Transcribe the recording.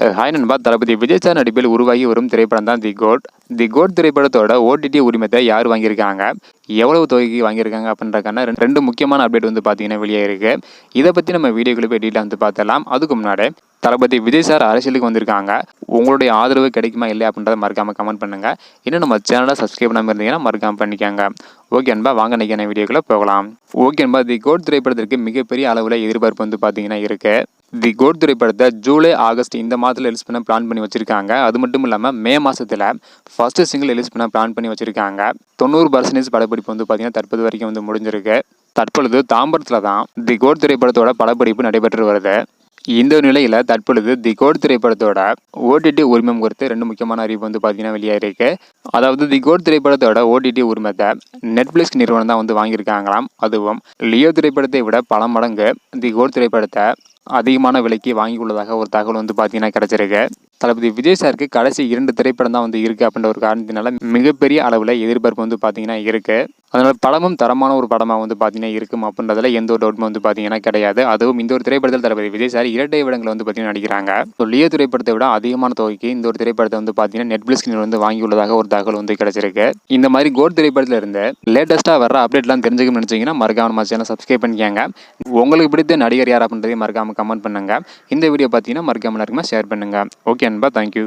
Hi நண்பா, தளபதி Vijay sir நடிப்பில் உருவாகி வரும் திரைப்படம் தான் தி கோட். தி கோட் திரைப்படத்தோட ஓடிடி உரிமத்தை யார் வாங்கியிருக்காங்க, எவ்வளவு தொகைக்கு வாங்கியிருக்காங்க அப்படின்றக்கான ரெண்டு முக்கியமான அப்டேட் வந்து பார்த்தீங்கன்னா வெளியே இருக்கு. இதை பற்றி நம்ம வீடியோக்குள்ள போய் டீட்டெயில் வந்து பார்த்தலாம். அதுக்கு முன்னாடி தளபதி விஜய் சார் அரசியலுக்கு வந்திருக்காங்க. உங்களுடைய ஆதரவு கிடைக்குமா இல்லை அப்படின்றத மறக்காம கமெண்ட் பண்ணுங்க. இன்னும் நம்ம சேனலை சப்ஸ்கிரைப் பண்ணாமல் இருந்தீங்கன்னா மறக்காம பண்ணிக்கோங்க. ஓகே அன்பா, வாங்க நினைக்கிற வீடியோக்குள்ள போகலாம். ஓகே அன்பா, தி கோட் திரைப்படத்திற்கு மிகப்பெரிய அளவில் எதிர்பார்ப்பு வந்து பார்த்தீங்கன்னா இருக்கு. தி கோட் திரைப்படத்தை ஜூலை ஆகஸ்ட் இந்த மாதத்தில் ரிலீஸ் பண்ண பிளான் பண்ணி வச்சிருக்காங்க. அது மட்டும் இல்லாமல் மே மாதத்தில் ஃபர்ஸ்ட் சிங்கிள் ரிலீஸ் பண்ண பிளான் பண்ணி வச்சிருக்காங்க. 90% படப்பிடிப்பு வந்து பார்த்தீங்கன்னா தற்போது வரைக்கும் வந்து முடிஞ்சிருக்கு. தற்பொழுது தாம்பரத்தில் தான் தி கோட் திரைப்படத்தோட படப்பிடிப்பு நடைபெற்று வருது. இந்த நிலையில் தற்பொழுது தி கோட் திரைப்படத்தோட ஓடிடி உரிமம் குறித்து ரெண்டு முக்கியமான அறிவிப்பு வந்து பார்த்தீங்கன்னா வெளியாயிருக்கு. அதாவது தி கோட் திரைப்படத்தோட ஓடிடி உரிமத்தை நெட்ஃப்ளிக்ஸ் நிறுவனம் தான் வந்து வாங்கியிருக்காங்களாம். அதுவும் லியோ திரைப்படத்தை விட பல மடங்கு தி கோட் திரைப்படத்தை அதிகமான விலைக்கு வாங்கி உள்ளதாக ஒரு தகவல் வந்து பார்த்தீங்கன்னா கிடைச்சிருக்கு. தளபதி விஜய் சாருக்கு கடைசி 2 திரைப்படம் தான் வந்து இருக்குது அப்படின்ற ஒரு காரணத்தினால மிகப்பெரிய அளவில் எதிர்பார்ப்பு வந்து பார்த்தீங்கன்னா இருக்குது. அதனால் படமும் தரமான ஒரு படமாக வந்து பார்த்தீங்கன்னா இருக்கும் அப்படின்றதுல எந்த ஒரு டவுட்டும் வந்து பார்த்தீங்கன்னா கிடையாது. அதுவும் இந்த ஒரு திரைப்படத்தில் தளபதி விஜய் சார் 2 இடங்களை வந்து பார்த்தீங்கன்னா நடிக்கிறாங்க. ஸோ லியோ திரைப்படத்தை விட அதிகமான தொகைக்கு இந்த ஒரு திரைப்படத்தை வந்து பார்த்தீங்கன்னா நெட்ஃப்ளிக்ஸ் வந்து வாங்கி உள்ளதாக ஒரு தகவல் வந்து கிடைச்சிருக்கு. இந்த மாதிரி கோட் திரைப்படத்தில் இருந்து லேட்டஸ்ட்டாக வர அப்டேட்லாம் தெரிஞ்சுக்கணும்னு நினச்சிங்கன்னா மறக்காம நம்ம சேனல் சப்ஸ்கிரைப் பண்ணிக்கோங்க. உங்களுக்கு பிடித்த நடிகர் யார் அப்படின்றதையும் மறக்காம கமெண்ட் பண்ணுங்க. இந்த வீடியோ பார்த்தீங்கன்னா மறக்காம எல்லாருக்குமே ஷேர் பண்ணுங்க. ஓகே அன்பா, தேங்க்யூ.